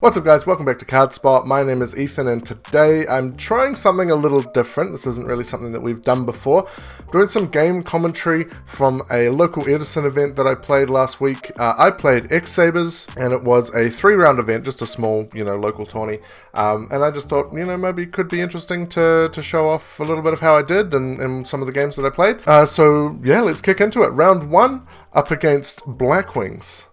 What's up guys, welcome back to CardSpot. My name is Ethan and today I'm trying something a little different. This isn't really something that we've done before. I'm doing some game commentary from a local Edison event that I played last week. I played X-Sabers and it was a 3-round event, just a small, local tourney. And I just thought, maybe it could be interesting to show off a little bit of how I did and some of the games that I played. So yeah, let's kick into it. Round 1, up against Blackwings.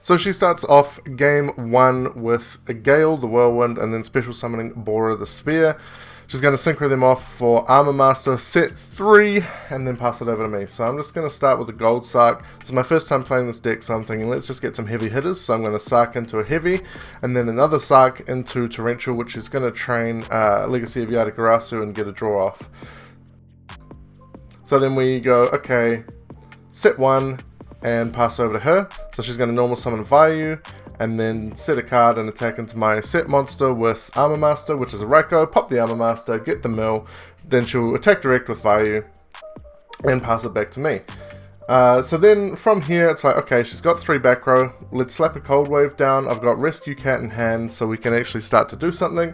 So she starts off game 1 with a Gale, the Whirlwind, and then special summoning Bora, the Sphere. She's going to synchro them off for Armor Master, set 3, and then pass it over to me. So I'm just going to start with the Gold Sark. This is my first time playing this deck, so I'm thinking let's just get some heavy hitters. So I'm going to Sark into a heavy, and then another Sark into Torrential, which is going to train Legacy of Yata-Garasu and get a draw off. So then we go, okay, set 1, and pass over to her. So she's going to normal summon Vayu, and then set a card and attack into my set monster with Armor Master, which is a Raiko, pop the Armor Master, get the mill, then she'll attack direct with Vayu, and pass it back to me. So then from here, it's like, okay, she's got 3 back row, let's slap a Cold Wave down. I've got Rescue Cat in hand, so we can actually start to do something.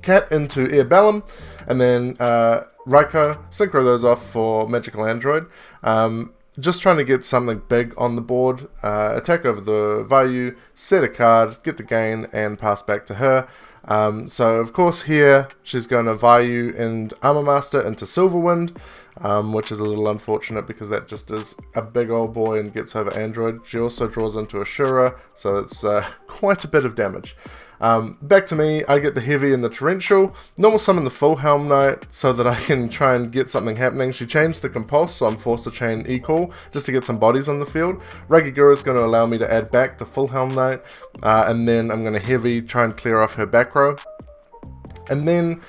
Cat into Airbellum, and then Raiko, synchro those off for Magical Android. Just trying to get something big on the board, attack over the Vayu, set a card, get the gain, and pass back to her. So of course here, she's going to Vayu and Armor Master into Silverwind, which is a little unfortunate because that just is a big old boy and gets over Android. She also draws into Ashura, so it's quite a bit of damage. Back to me, I get the heavy and the torrential. Normal summon the full Helm Knight so that I can try and get something happening. She changed the compulse, so I'm forced to chain equal just to get some bodies on the field. Ragigura is going to allow me to add back the full Helm Knight, and then I'm going to heavy, try and clear off her back row. And then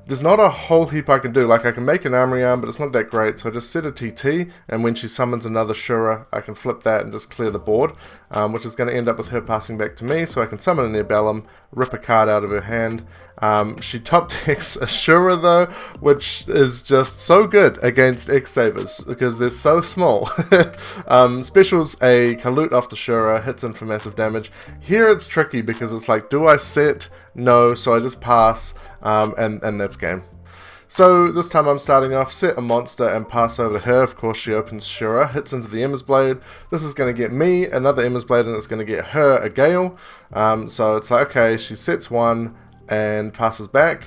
there's not a whole heap I can do. Like I can make an Armory Arm, but it's not that great, so I just set a TT, and when she summons another Shura, I can flip that and just clear the board, which is going to end up with her passing back to me, so I can summon an Airbellum, rip a card out of her hand. She top decks a Shura though, which is just so good against X-Sabers, because they're so small. Specials a Kalut off the Shura, hits in for massive damage. Here it's tricky, because it's like, do I set? No, so I just pass, and that's game. So this time I'm starting off, set a monster and pass over to her. Of course she opens Shura, hits into the Emma's Blade. This is going to get me another Emma's Blade, and it's going to get her a Gale. So it's like, okay, she sets 1 and passes back.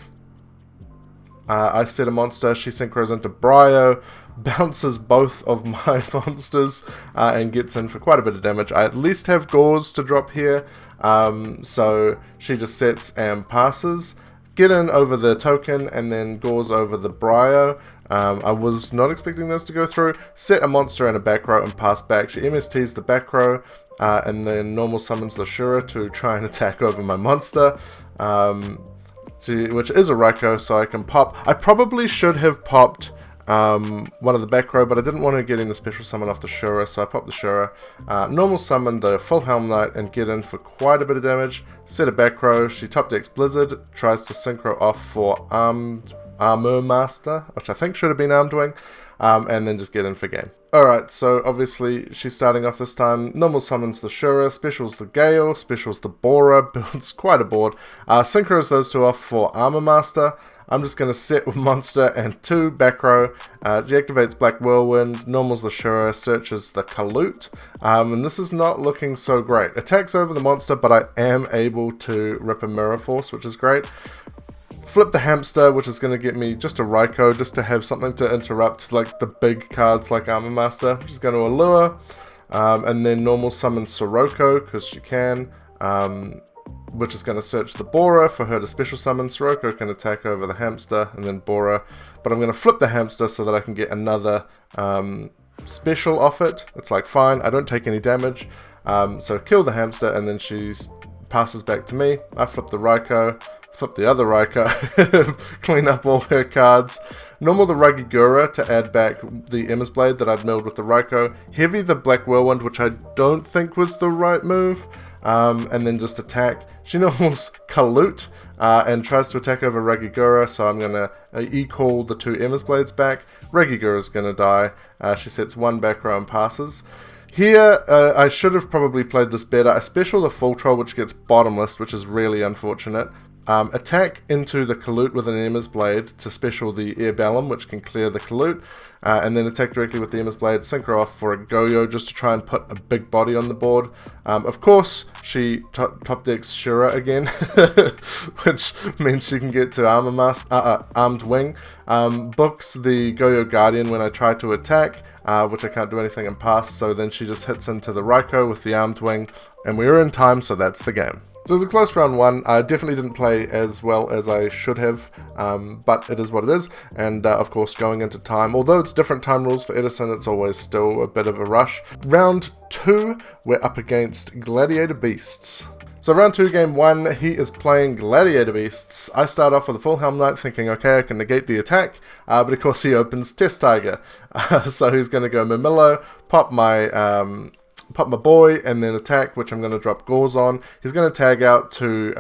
I set a monster, she synchros into Bryo, bounces both of my monsters, and gets in for quite a bit of damage. I at least have Gauze to drop here, so she just sets and passes. Get in over the token, and then Gauze over the Bryo. I was not expecting those to go through. Set a monster and a back row and pass back. She MSTs the back row, and then normal summons Lashura to try and attack over my monster. Which is a Raiko, so I can pop. I probably should have popped one of the back row, but I didn't want to get in the special summon off the Shura, so I popped the Shura. Normal summon the full Helm Knight and get in for quite a bit of damage. Set a back row, she top decks Blizzard, tries to synchro off for Armor Master, which I think should have been Armed Wing, and then just get in for game. Alright, so obviously she's starting off this time. Normal summons the Shura, specials the Gale, specials the Bora, builds quite a board. Synchros those two off for Armor Master. I'm just going to set with monster and 2 back row. Deactivates Black Whirlwind, normals the Shura, searches the Kalut. And this is not looking so great. Attacks over the monster, but I am able to rip a Mirror Force, which is great. Flip the Hamster, which is going to get me just a Raiko, just to have something to interrupt like the big cards like Armor Master, which is going to allure. And then normal summon Sirocco, because she can, which is going to search the Bora for her to special summon. Sirocco can attack over the Hamster, and then Bora. But I'm going to flip the Hamster so that I can get another special off it. It's like, fine, I don't take any damage. So kill the Hamster, and then she passes back to me. I flip the Raiko. Flip the other Raiko, clean up all her cards. Normal the Ragigura to add back the Emma's Blade that I'd milled with the Raiko. Heavy the Black Whirlwind, which I don't think was the right move. And then just attack. She normals Kalut and tries to attack over Ragigura, so I'm going to e-call the 2 Emma's Blades back. Ragigura's going to die. She sets 1 back row and passes. Here, I should have probably played this better. I special the full troll, which gets bottomless, which is really unfortunate. Attack into the Colute with an Emma's Blade to special the Airbellum, which can clear the Colute, and then attack directly with the Emma's Blade, synchro off for a Goyo just to try and put a big body on the board. Of course, she top decks Shura again, which means she can get to Armed Wing. Books the Goyo Guardian when I try to attack, which I can't do anything and pass, so then she just hits into the Raikou with the Armed Wing, and we were in time, so that's the game. So it was a close round one. I definitely didn't play as well as I should have, but it is what it is. And of course, going into time, although it's different time rules for Edison, it's always still a bit of a rush. Round 2, we're up against Gladiator Beasts. So round 2, game 1, he is playing Gladiator Beasts. I start off with a full Helm Knight thinking, okay, I can negate the attack, but of course he opens Test Tiger. So he's going to go Mamillo, pop my boy, and then attack, which I'm going to drop Gauze on. He's going to tag out to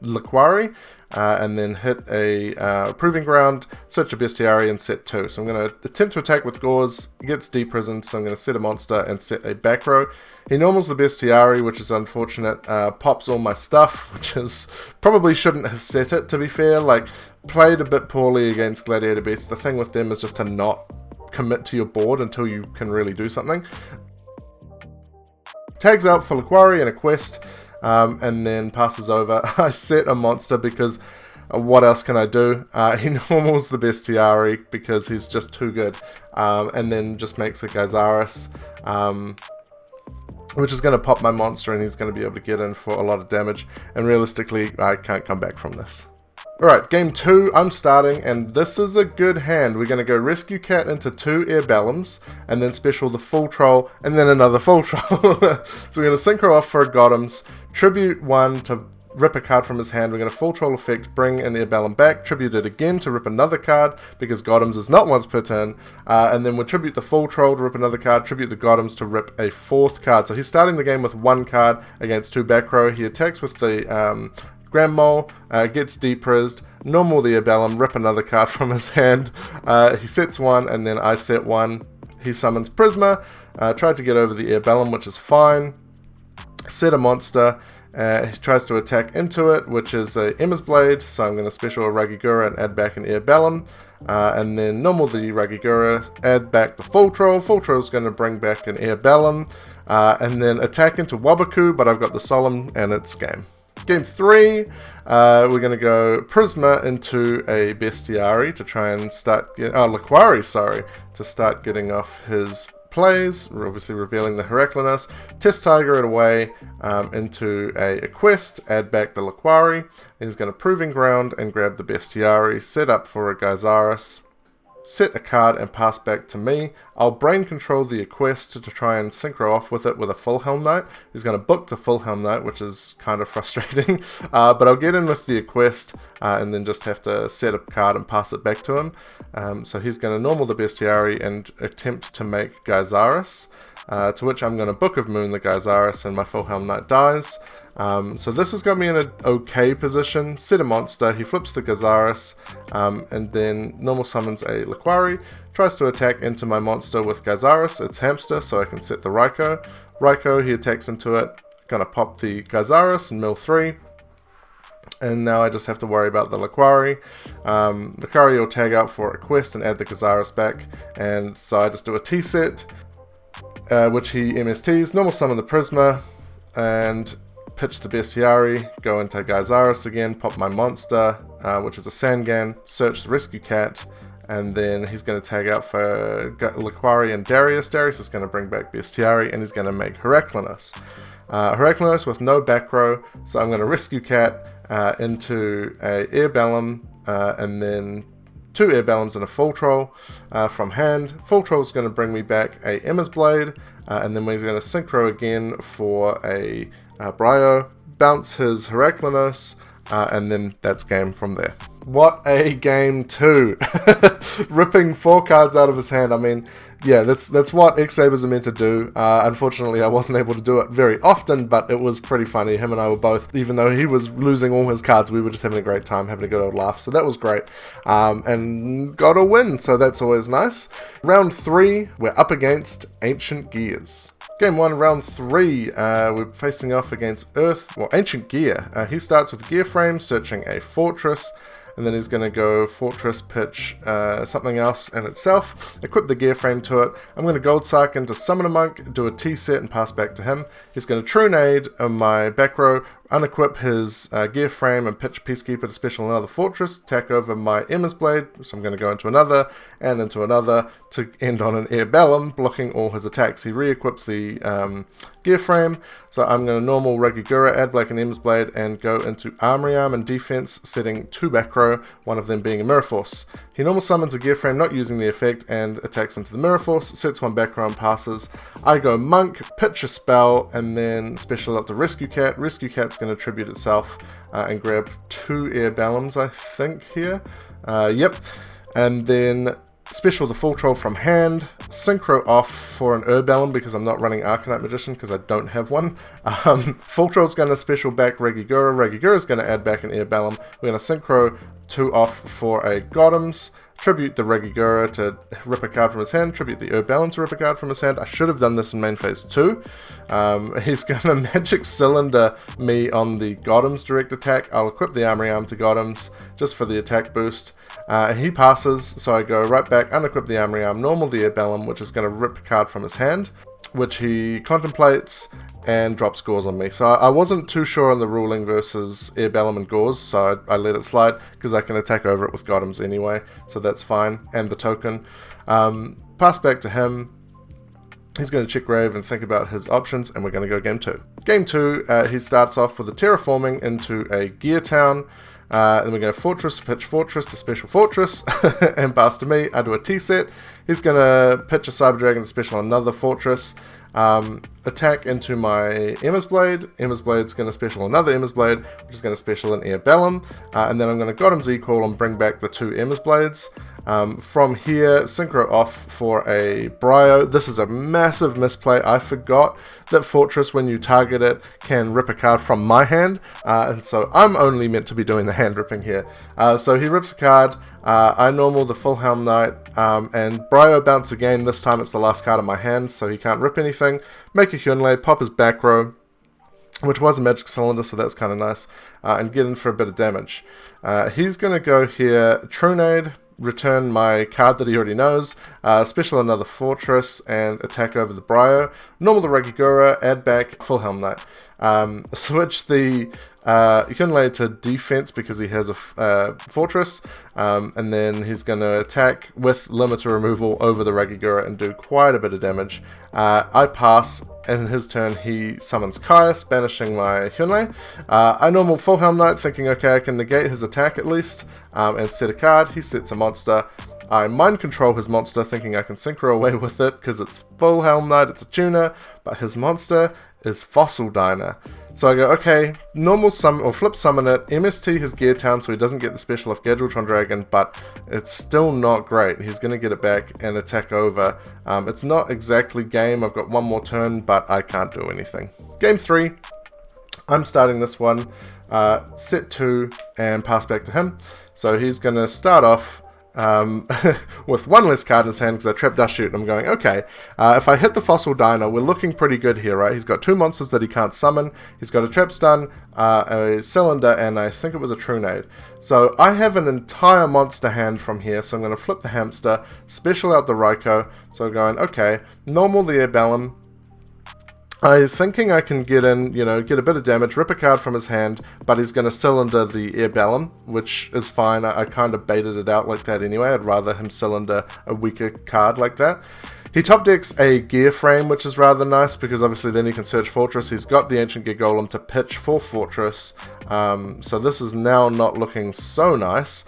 Laquari, and then hit a Proving Ground, search a Bestiary, and set 2. So I'm going to attempt to attack with Gauze. He gets deprisoned, so I'm going to set a monster and set a back row. He normals the Bestiary, which is unfortunate, pops all my stuff, which is probably shouldn't have set it, to be fair. Like, played a bit poorly against Gladiator Beasts. The thing with them is just to not commit to your board until you can really do something. Tags out for Laquari and a quest, and then passes over. I set a monster because what else can I do? He normals the Bestiary because he's just too good, and then just makes a Gyzaris, which is going to pop my monster, and he's going to be able to get in for a lot of damage, and realistically I can't come back from this. Alright, game 2, I'm starting, and this is a good hand. We're going to go Rescue Cat into 2 Airbellums, and then special the full troll, and then another full troll. So we're going to synchro off for a Goddams, tribute 1 to rip a card from his hand. We're going to full troll effect, bring an Airbellum back, tribute it again to rip another card, because Goddams is not once per turn, and then we'll tribute the full troll to rip another card, tribute the Goddams to rip a 4th card. So he's starting the game with 1 card against 2 back row. He attacks with the Grand Mole, gets deprised, normal the Airbellum, rip another card from his hand. He sets 1, and then I set 1. He summons Prisma, tried to get over the Airbellum, which is fine. Set a monster, he tries to attack into it, which is a Emma's Blade, so I'm going to special a Ragigura and add back an Airbellum. And then normal the Ragigura, add back the Full Troll. Full Troll is going to bring back an Airbellum, and then attack into Wabaku, but I've got the Solemn, and it's game. Game 3, we're going to go Prisma into a Bestiary to try and start Laquari, sorry, to start getting off his plays. We're obviously revealing the Heraclinus. Test Tiger it away into a quest, add back the Laquari. He's going to Proving Ground and grab the Bestiary, set up for a Gyzaris, set a card and pass back to me. I'll brain control the quest to try and synchro off with it with a full Helm Knight. He's going to book the full Helm Knight, which is kind of frustrating, but I'll get in with the quest and then just have to set a card and pass it back to him. So he's going to normal the Bestiary and attempt to make Gyzaris, to which I'm going to Book of Moon the Gyzaris, and my full Helm Knight dies. So this has got me in an okay position. Set a monster, he flips the Gyzaris, and then normal summons a Laquari, tries to attack into my monster with Gyzaris. It's Hamster, so I can set the Raikou. Raikou, he attacks into it, gonna pop the Gyzaris and mill 3. And now I just have to worry about the Laquari. Laquari will tag out for a quest and add the Gyzaris back, and so I just do a T-set, which he MSTs, normal summon the Prisma, and pitch the Bestiary, go into Gyzaris again, pop my monster, which is a Sangan, search the Rescue Cat, and then he's going to tag out for Laquari and Darius. Darius is going to bring back Bestiary, and he's going to make Heraclinus. Heraclinus with no back row, so I'm going to Rescue Cat into a Airbellum, and then 2 Airbellums and a Full Troll from hand. Full Troll is going to bring me back a Emma's Blade, and then we're going to synchro again for a Bryo, bounce his Heraclinus, and then that's game from there. What a game 2! Ripping 4 cards out of his hand. I mean, yeah, that's what X-Sabers are meant to do. Unfortunately, I wasn't able to do it very often, but it was pretty funny. Him and I were both, even though he was losing all his cards, we were just having a great time, having a good old laugh. So that was great. And got a win, so that's always nice. Round 3, we're up against Ancient Gears. Game 1, round 3, we're facing off against Ancient Gear. He starts with Gear Frame, searching a Fortress, and then he's going to go Fortress, pitch something else in itself, equip the Gear Frame to it. I'm going to Gold Sark into Summon a Monk, do a T-set and pass back to him. He's going to Trunade on my back row, unequip his Gear Frame and pitch Peacekeeper to special another Fortress, attack over my Emma's Blade, so I'm going to go into another and into another to end on an Air Bellum, blocking all his attacks. He re-equips the Gear Frame, so I'm going to normal Regigura, add Black and Emma's Blade, and go into Armory Arm and Defense, setting 2 back row, one of them being a Mirror Force. He normal summons a Gear Frame, not using the effect, and attacks into the Mirror Force, sets 1 back row and passes. I go Monk, pitch a spell, and then special out the Rescue Cat. Rescue Cat's going to tribute itself and grab 2 Air Bellums, I think, here. Yep. And then special the Full Troll from hand, synchro off for an Bellum because I'm not running Arcanite Magician because I don't have one. Full Troll's going to special back Regigura. Regigura's going to add back an Air Bellum. We're going to synchro 2 off for a Goddams, tribute the Regigura to rip a card from his hand, tribute the Bellum to rip a card from his hand. I should have done this in main phase 2. He's going to Magic Cylinder me on the Goddams direct attack. I'll equip the Armory Arm to Goddams just for the attack boost. He passes, so I go right back, unequip the Armory Arm, normal the Air Bellum, which is going to rip a card from his hand, which he contemplates and drops Gauze on me. So I wasn't too sure on the ruling versus Air Bellum and Gauze, so I let it slide because I can attack over it with Goddams anyway, so that's fine, and the token. Pass back to him. He's going to check Grave and think about his options, and we're going to go Game 2. Game 2, he starts off with a Terraforming into a Gear Town. Then we go Fortress, pitch Fortress to special Fortress, and pass to me. I do a T-set. He's going to pitch a Cyber Dragon to special another Fortress. Attack into my Emma's Blade. Emma's Blade's going to special another Emma's Blade, which is going to special an Air Bellum. And then I'm going to Goddam's Equal and bring back the 2 Emma's Blades. From here, synchro off for a Brio. This is a massive misplay. I forgot that Fortress, when you target it, can rip a card from my hand, and so I'm only meant to be doing the hand ripping here. So he rips a card, I normal the Full Helm Knight, and Brio bounce again. This time it's the last card in my hand, so he can't rip anything. Make a Hyunlei, pop his back row, which was a Magic Cylinder, so that's kind of nice, and get in for a bit of damage. He's going to go here, Trunade, return my card that he already knows, special another Fortress, and attack over the Brio. Normal the Regigura, add back Full Helm Knight. Switch the Hyunlei to defense because he has a Fortress, and then he's going to attack with limiter removal over the Regigura and do quite a bit of damage. I pass, and in his turn he summons Caius, banishing my Hyunlei. I normal Full Helm Knight, thinking okay, I can negate his attack at least, and set a card. He sets a monster. I mind control his monster, thinking I can synchro away with it because it's Full Helm Knight, it's a tuner, but his monster is Fossil Diner. So I go, okay, normal summon or flip summon it, MST his Gear Town so he doesn't get the special of Gadgetron Dragon, but it's still not great. He's going to get it back and attack over. It's not exactly game, I've got one more turn, but I can't do anything. Game 3, I'm starting this one, set 2 and pass back to him. So he's going to start off with one less card in his hand because I trapped Dust Shoot, and I'm going, okay, if I hit the Fossil Diner, we're looking pretty good here, right? He's got 2 monsters that he can't summon. He's got a Trap Stun, a Cylinder, and I think it was a Trunade. So I have an entire monster hand from here, so I'm going to flip the Hamster, special out the Raikou, so I'm going, okay, normal the Air Bellum. I'm thinking I can get in, get a bit of damage, rip a card from his hand, but he's going to cylinder the Air Bellum, which is fine. I kind of baited it out like that anyway. I'd rather him cylinder a weaker card like that. He top decks a Gear Frame, which is rather nice, because obviously then he can search Fortress. He's got the Ancient Gear Golem to pitch for Fortress, so this is now not looking so nice.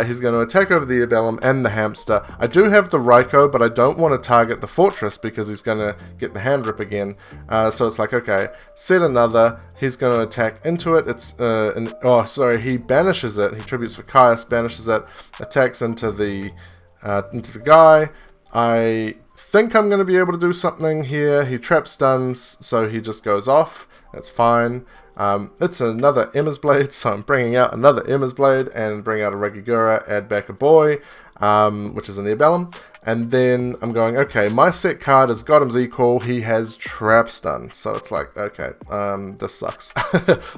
He's going to attack over the Air Bellum and the Hamster. I do have the Raikou, but I don't want to target the Fortress because he's going to get the hand rip again. So it's like, okay, set another. He's going to attack into it. He banishes it. He tributes for Caius, banishes it, attacks into the guy. I think I'm going to be able to do something here. He trap stuns, so he just goes off. That's fine. It's another Emma's Blade, so I'm bringing out another Emma's Blade and bring out a Regigura, add back a boy, which is an Air Bellum. And then I'm going, okay, my set card has got him's equal, he has Trap Stun. So it's like, okay, this sucks.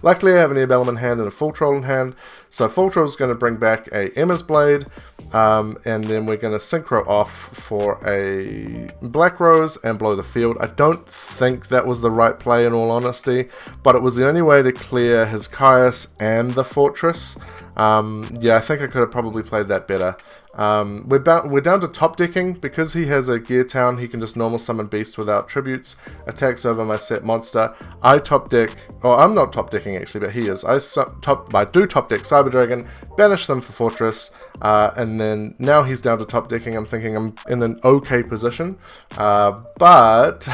Luckily I have an Airbellum in hand and a Full Troll in hand. So Full Troll is going to bring back a Emma's Blade, and then we're going to Synchro off for a Black Rose and blow the field. I don't think that was the right play in all honesty, but it was the only way to clear his Caius and the Fortress. Yeah, I think I could have probably played that better. We're down to top decking. Because he has a Gear Town, he can just normal summon beasts without tributes, attacks over my set monster. I top deck, or I'm not top decking actually, but he is. I do top deck Cyber Dragon, banish them for Fortress, and then now he's down to top decking. I'm thinking I'm in an okay position, but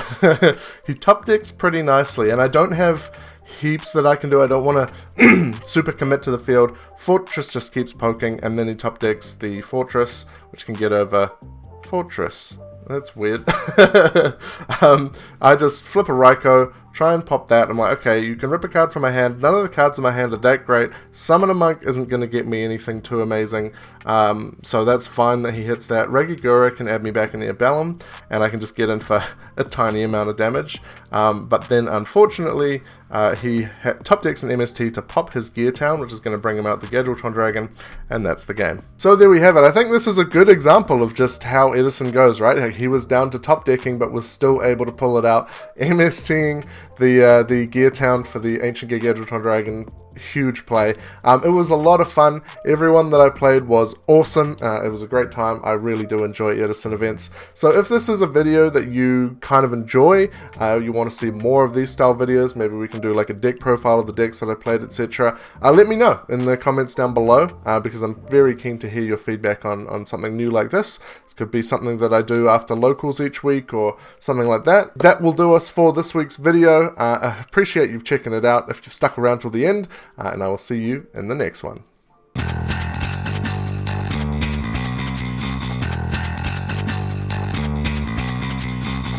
he top decks pretty nicely, and I don't have heaps that I can do. I don't want to super commit to the field. Fortress just keeps poking, and then he top decks the Fortress, which can get over Fortress. That's weird. I just flip a Raikou, try and pop that. I'm like, okay, you can rip a card from my hand. None of the cards in my hand are that great. Summon a Monk isn't going to get me anything too amazing. So that's fine that he hits that. Regigura can add me back in Airbellum, and I can just get in for a tiny amount of damage. But then, unfortunately, he top decks an MST to pop his Gear Town, which is going to bring him out the Gadgetron Dragon, and that's the game. So there we have it. I think this is a good example of just how Edison goes, right? Like, he was down to top decking, but was still able to pull it out. MSTing the Gear Town for the Ancient Gear Gadgetron Dragon. Huge play. It was a lot of fun. Everyone that I played was awesome. It was a great time. I really do enjoy Edison events. So if this is a video that you kind of enjoy, you want to see more of these style videos, maybe we can do like a deck profile of the decks that I played, etc. Let me know in the comments down below, because I'm very keen to hear your feedback on something new like this. This could be something that I do after locals each week or something like that. That will do us for this week's video. I appreciate you checking it out if you've stuck around till the end. And I will see you in the next one.